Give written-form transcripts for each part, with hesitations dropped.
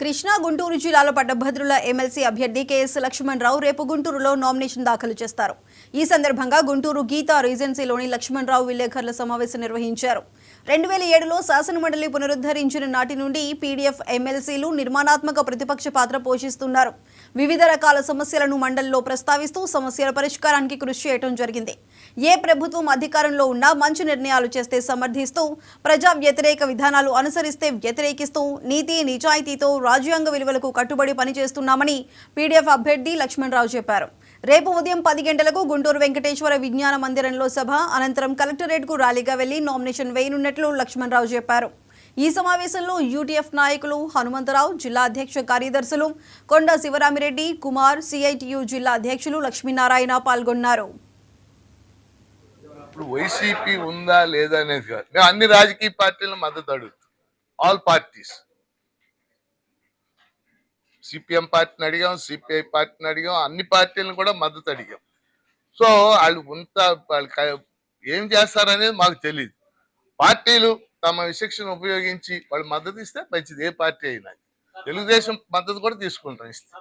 కృష్ణా గుంటూరు జిల్లాలో పట్టభద్రుల ఎమ్మెల్సీ అభ్యర్థి కేఎస్ లక్ష్మణ్ రావు రేపు గుంటూరులో నామినేషన్ దాఖలు చేస్తారు. ఈ సందర్భంగా గుంటూరు గీతా రీజెన్సీలోని లక్ష్మణ్ రావు విలేకరుల సమావేశం నిర్వహించారు. 2007లో శాసనమండలి పునరుద్ధరించిన నాటి నుండి పీడీఎఫ్ ఎమ్మెల్సీలు నిర్మాణాత్మక ప్రతిపక్ష పాత్ర పోషిస్తున్నారు. వివిధ రకాల సమస్యలను మండలిలో ప్రస్తావిస్తూ సమస్యల పరిష్కారానికి కృషి చేయడం జరిగింది. ఏ ప్రభుత్వం అధికారంలో ఉన్నా మంచి నిర్ణయాలు చేస్తే సమర్థిస్తూ, ప్రజా వ్యతిరేక విధానాలు అనుసరిస్తే వ్యతిరేకిస్తూ నీతి నిజాయితీతో రాజ్యాంగ విలువలకు కట్టుబడి పనిచేస్తున్నామని పీడీఎఫ్ అభ్యర్థి లక్ష్మణ్ రావు చెప్పారు. రేపు ఉదయం 10 గంటలకు గుంటూరు వెంకటేశ్వర విజ్ఞాన మందిరంలో సభ, అనంతరం కలెక్టరేట్కు ర్యాలీగా వెళ్లి నామినేషన్ వేయనున్నట్లు లక్ష్మణ్ రావు చెప్పారు. ఈ సమావేశంలో యూటీఎఫ్ నాయకులు హనుమంతరావు, జిల్లా అధ్యక్ష కార్యదర్శులు కొండ శివరామిరెడ్డి, కుమార్, సిఐటియు జిల్లా అధ్యక్షులు లక్ష్మీనారాయణ పాల్గొన్నారు. ఇప్పుడు వైసీపీ ఉందా లేదా అనేది కాదు, మేము అన్ని రాజకీయ పార్టీలను మద్దతు అడుగుతాం. ఆల్ పార్టీస్, సిపిఎం పార్టీని అడిగాం, సిపిఐ పార్టీని అడిగాం, అన్ని పార్టీలను కూడా మద్దతు అడిగాం. సో వాళ్ళు ఏం చేస్తారనేది మాకు తెలియదు. పార్టీలు తమ విచక్షణ ఉపయోగించి వాళ్ళు మద్దతు ఇస్తే మంచిది. ఏ పార్టీ అయినా తెలుగుదేశం మద్దతు కూడా తీసుకుంటాం, ఇస్తే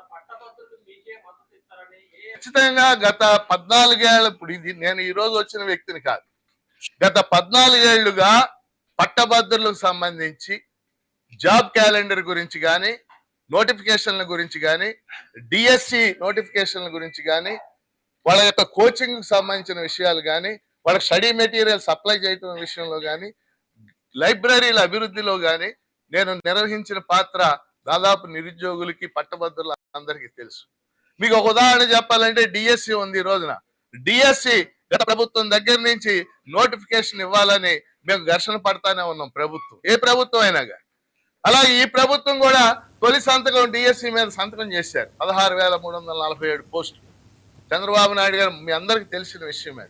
ఖచ్చితంగా. గత 14 ఏళ్ళ, ఇప్పుడు ఇది నేను ఈ రోజు వచ్చిన వ్యక్తిని కాదు, గత 14 ఏళ్లుగా పట్టభద్రులకు సంబంధించి జాబ్ క్యాలెండర్ గురించి కానీ, నోటిఫికేషన్ల గురించి కానీ, డిఎస్సి నోటిఫికేషన్ల గురించి కానీ, వాళ్ళ యొక్క కోచింగ్ సంబంధించిన విషయాలు కానీ, వాళ్ళ స్టడీ మెటీరియల్ సప్లై చేయటం విషయంలో కానీ, లైబ్రరీల అభివృద్ధిలో కానీ నేను నిర్వహించిన పాత్ర దాదాపు నిరుద్యోగులకి పట్టభద్రుల అందరికీ తెలుసు. మీకు ఒక ఉదాహరణ చెప్పాలంటే డిఎస్సి ఉంది. ఈ రోజున డిఎస్సి గత ప్రభుత్వం దగ్గర నుంచి నోటిఫికేషన్ ఇవ్వాలని మేము ఘర్షణ పడతానే ఉన్నాం. ప్రభుత్వం, ఏ ప్రభుత్వం అయినా కానీ. అలాగే ఈ ప్రభుత్వం కూడా తొలి సంతకం డిఎస్సి మీద సంతకం చేశారు. 16,347 పోస్టులు. చంద్రబాబు నాయుడు గారు మీ అందరికి తెలిసిన విషయమే.